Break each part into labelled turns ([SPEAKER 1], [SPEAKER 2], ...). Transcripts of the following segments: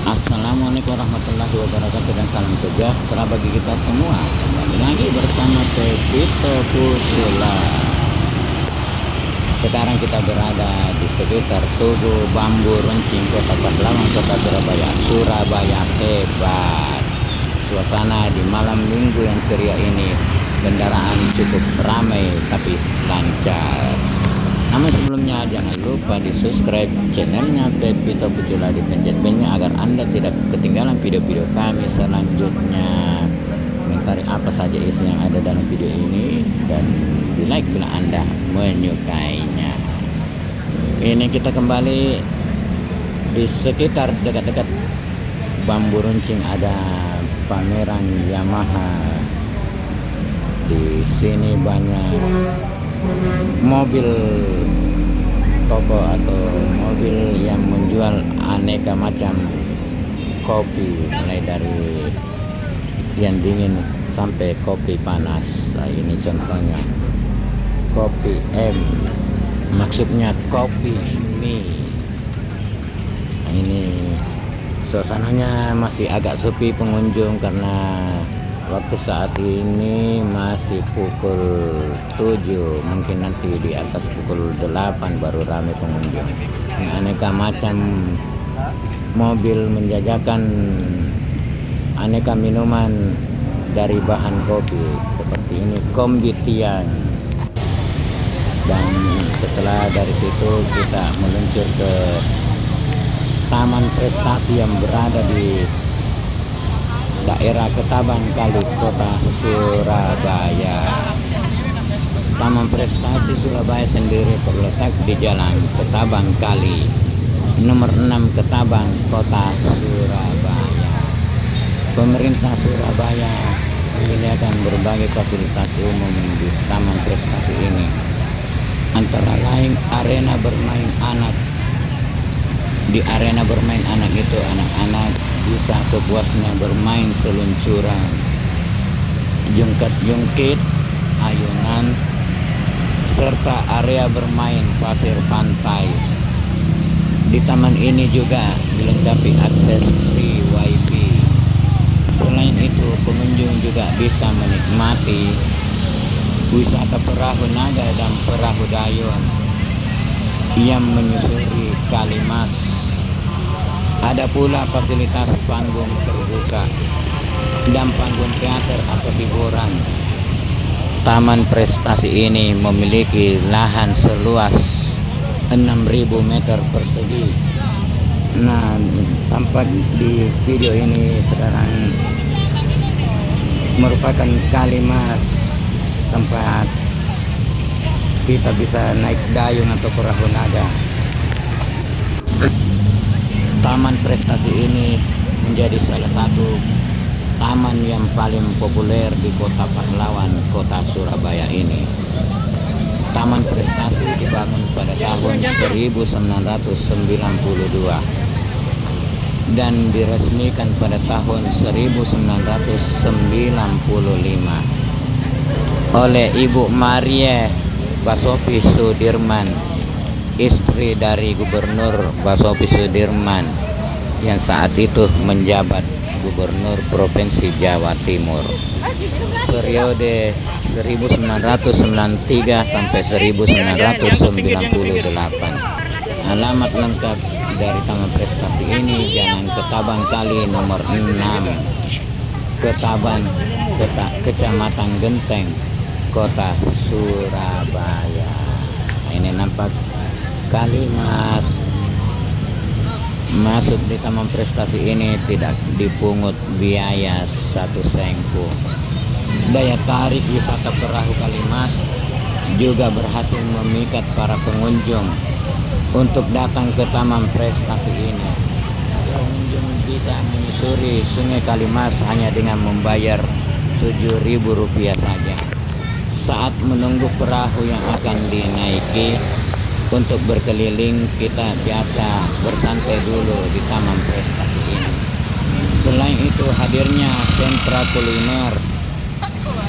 [SPEAKER 1] Assalamualaikum warahmatullahi wabarakatuh dan salam sejahtera bagi kita semua. Kembali lagi bersama Pepito Pucula. Sekarang kita berada di sekitar Tugu Bambu Runcing, Kota Pahlawan, Kota Surabaya. Surabaya hebat. Suasana di malam minggu yang ceria ini, kendaraan cukup ramai tapi lancar. Namun sebelumnya jangan lupa di subscribe channelnya Pepito Pucula, dipencet belnya agar Anda tidak ketinggalan video-video kami selanjutnya. Komentari apa saja isi yang ada dalam video ini dan di like bila Anda menyukainya. Ini kita kembali di sekitar dekat-dekat Bambu Runcing, ada pameran Yamaha. Di sini banyak mobil toko atau mobil yang menjual aneka macam kopi, mulai dari yang dingin sampai kopi panas. Nah, ini contohnya kopi M, maksudnya kopi mie. Nah, ini suasananya masih agak sepi pengunjung karena waktu saat ini masih pukul 7, mungkin nanti di atas pukul 8 baru ramai pengunjung. Ini aneka macam mobil menjajakan aneka minuman dari bahan kopi seperti ini, Kombi Tian. Dan setelah dari situ kita meluncur ke Taman Prestasi yang berada di daerah Ketaban Kali, Kota Surabaya. Taman Prestasi Surabaya sendiri terletak di Jalan Ketaban Kali, nomor 6 Ketaban, Kota Surabaya. Pemerintah Surabaya menyediakan berbagai fasilitas umum di Taman Prestasi ini, antara lain arena bermain anak. Di arena bermain anak itu anak-anak bisa sepuasnya bermain seluncuran, jungkat-jungkit, ayunan, serta area bermain pasir pantai. Di taman ini juga dilengkapi akses free wifi. Selain itu, pengunjung juga bisa menikmati wisata perahu naga dan perahu dayung yang menyusuri Kalimas. Ada pula fasilitas panggung terbuka dan panggung teater atau hiburan. Taman Prestasi ini memiliki lahan seluas 6.000 meter persegi. Nah, tampak di video ini sekarang merupakan Kalimas, tempat kita bisa naik dayung atau perahu naga. Taman Prestasi ini menjadi salah satu taman yang paling populer di Kota Pahlawan, Kota Surabaya ini. Taman Prestasi dibangun pada tahun 1992 dan diresmikan pada tahun 1995 oleh Ibu Marie Basuki Sudirman, istri dari Gubernur Basuki Sudirman yang saat itu menjabat Gubernur Provinsi Jawa Timur periode 1993 sampai 1998. Alamat lengkap dari Taman Prestasi ini, Jalan Ketaban Kali nomor 6, Kecamatan Genteng, Kota Surabaya. Nah, ini nampak Kalimas. Masuk di Taman Prestasi ini tidak dipungut biaya 1 sengku. Daya tarik wisata perahu Kalimas juga berhasil memikat para pengunjung untuk datang ke Taman Prestasi ini. Pengunjung bisa menyusuri Sungai Kalimas hanya dengan membayar Rp7.000 saja. Saat menunggu perahu yang akan dinaiki untuk berkeliling, kita biasa bersantai dulu di Taman Prestasi ini. Selain itu, hadirnya sentra kuliner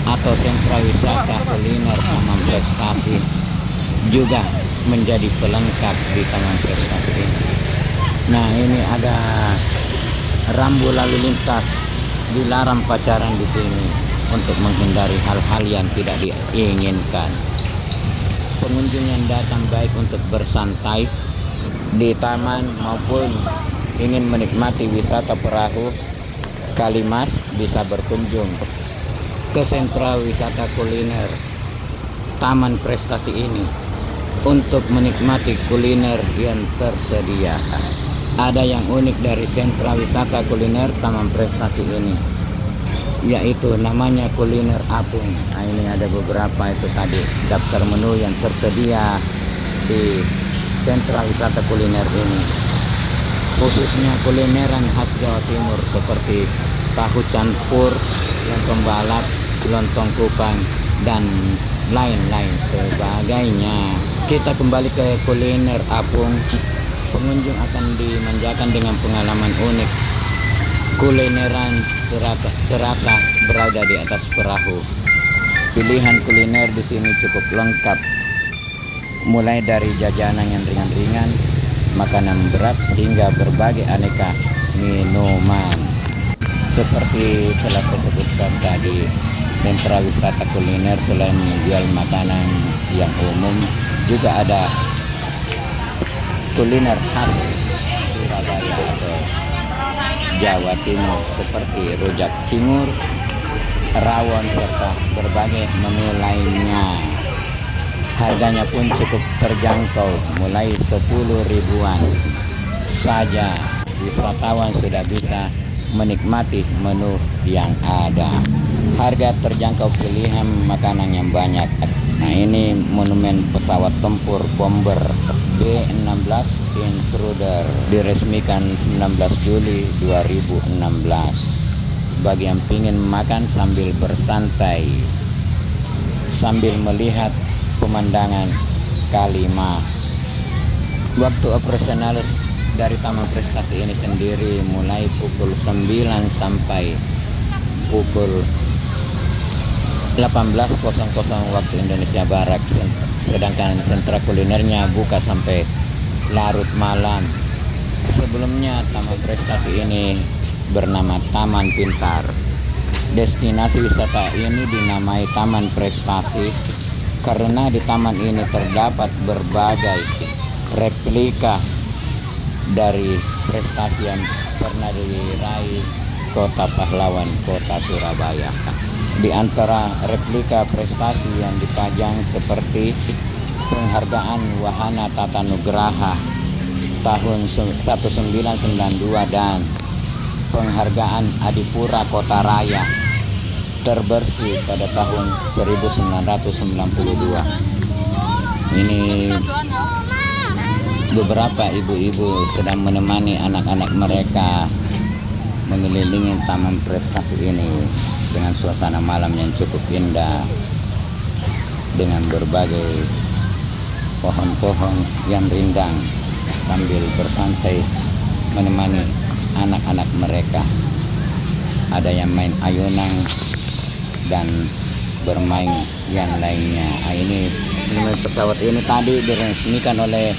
[SPEAKER 1] atau sentra wisata kuliner Taman Prestasi juga menjadi pelengkap di Taman Prestasi ini. Nah, ini ada rambu lalu lintas, dilarang pacaran di sini untuk menghindari hal-hal yang tidak diinginkan. Pengunjung yang datang baik untuk bersantai di taman maupun ingin menikmati wisata perahu Kalimas bisa berkunjung ke sentra wisata kuliner Taman Prestasi ini untuk menikmati kuliner yang tersedia. Ada yang unik dari sentra wisata kuliner Taman Prestasi ini, yaitu namanya kuliner apung. Nah, ini ada beberapa itu tadi daftar menu yang tersedia di sentra wisata kuliner ini, khususnya kulineran khas Jawa Timur seperti tahu campur, lontong balap, lontong kupang, dan lain-lain sebagainya. Kita kembali ke kuliner apung. Pengunjung akan dimanjakan dengan pengalaman unik kulineran serasa berada di atas perahu. Pilihan kuliner di sini cukup lengkap, mulai dari jajanan yang ringan-ringan, makanan berat, hingga berbagai aneka minuman. Seperti telah saya sebutkan tadi, sentra wisata kuliner selain menjual makanan yang umum, juga ada kuliner khas Surabaya atau Jawa Timur seperti rujak cingur, rawon, serta berbagai menu lainnya. Harganya pun cukup terjangkau, mulai 10 ribuan saja. Wisatawan sudah bisa menikmati menu yang ada. Harga terjangkau, pilihan makanan yang banyak. Nah, ini monumen pesawat tempur bomber B-16 Intruder, diresmikan 19 Juli 2016. Bagi yang ingin makan sambil bersantai, sambil melihat pemandangan Kalimas. Waktu operasional dari Taman Prestasi ini sendiri mulai pukul 9 sampai pukul 18.00 waktu Indonesia Barat, sedangkan sentra kulinernya buka sampai larut malam. Sebelumnya Taman Prestasi ini bernama Taman Pintar. Destinasi wisata ini dinamai Taman Prestasi karena di taman ini terdapat berbagai replika dari prestasi yang pernah diraih Kota Pahlawan, Kota Surabaya. Di antara replika prestasi yang dipajang seperti penghargaan Wahana Tata Nugraha tahun 1992 dan penghargaan Adipura Kota Raya terbersih pada tahun 1992. Ini beberapa ibu-ibu sedang menemani anak-anak mereka mengelilingi Taman Prestasi ini dengan suasana malam yang cukup indah, dengan berbagai pohon-pohon yang rindang, sambil bersantai menemani anak-anak mereka. Ada yang main ayunan dan bermain yang lainnya. Ini pesawat ini tadi diresmikan oleh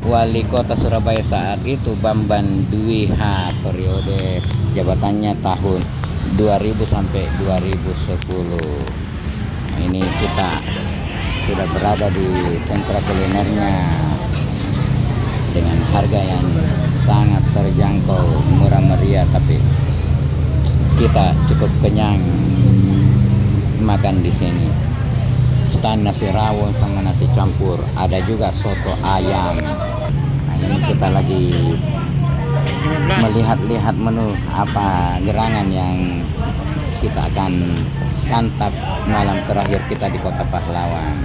[SPEAKER 1] Wali Kota Surabaya saat itu, Bambang Dwi H, periode jabatannya tahun 2000 sampai 2010. Nah, ini kita sudah berada di sentra kulinernya dengan harga yang sangat terjangkau, murah meriah, tapi kita cukup kenyang makan di sini. Stand nasi rawon sama nasi campur, ada juga soto ayam. Nah, ini kita lagi melihat-lihat menu apa gerangan yang kita akan santap malam terakhir kita di Kota Pahlawan.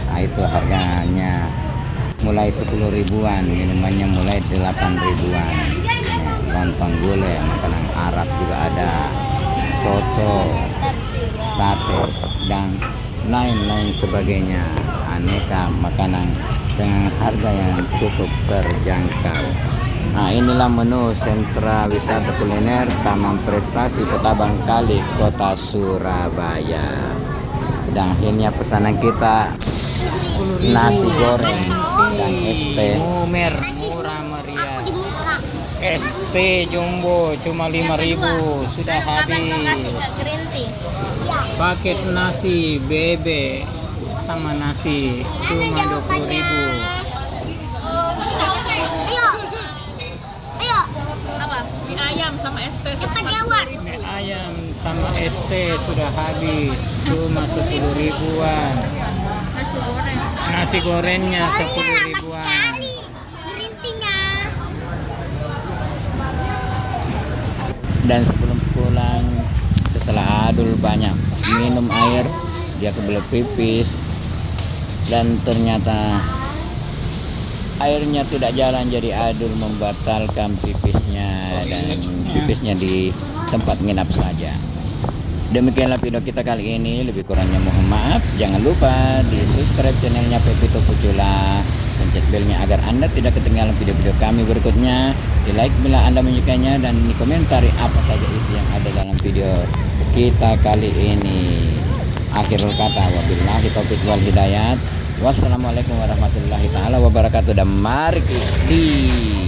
[SPEAKER 1] Nah, itu harganya mulai 10 ribuan, minumannya mulai 8 ribuan. Lontong gulai, makanan Arab juga ada, soto, sate, dan lain-lain sebagainya. Aneka makanan dengan harga yang cukup terjangkau. Nah, inilah menu sentra wisata kuliner Taman Prestasi Kota Bangkali, Kota Surabaya. Dan akhirnya pesanan kita nasi goreng dan es teh murah meriah. ST jumbo cuma 5.000 sudah
[SPEAKER 2] Kapan kau kasih
[SPEAKER 1] habis.
[SPEAKER 2] ke green tea?
[SPEAKER 1] Paket nasi bebek sama nasi cuma 20.000.
[SPEAKER 2] Ayo. Ayo. Apa?
[SPEAKER 3] Mie ayam sama ST
[SPEAKER 2] Cepat jawab.
[SPEAKER 1] Mie ayam sama ST sudah habis cuma 10 ribuan.
[SPEAKER 2] Nasi goreng.
[SPEAKER 1] Nasi gorengnya 10
[SPEAKER 2] Soalnya lama
[SPEAKER 1] ribuan.
[SPEAKER 2] sekali green tea-nya.
[SPEAKER 1] Dan sebelum pulang setelah Adul banyak minum air, dia kebelet pipis dan ternyata airnya tidak jalan, jadi Adul membatalkan pipisnya dan pipisnya di tempat nginap saja. Demikianlah video kita kali ini, lebih kurangnya mohon maaf. Jangan lupa di subscribe channelnya Pepito Pucula, pencet belnya agar Anda tidak ketinggalan video-video kami berikutnya. Di like bila Anda menyukainya dan di komentari apa saja isi yang ada dalam video kita kali ini. Akhirul kata, wabillahi taufiq wal hidayat. Wassalamualaikum warahmatullahi taala wabarakatuh. Dan mari kita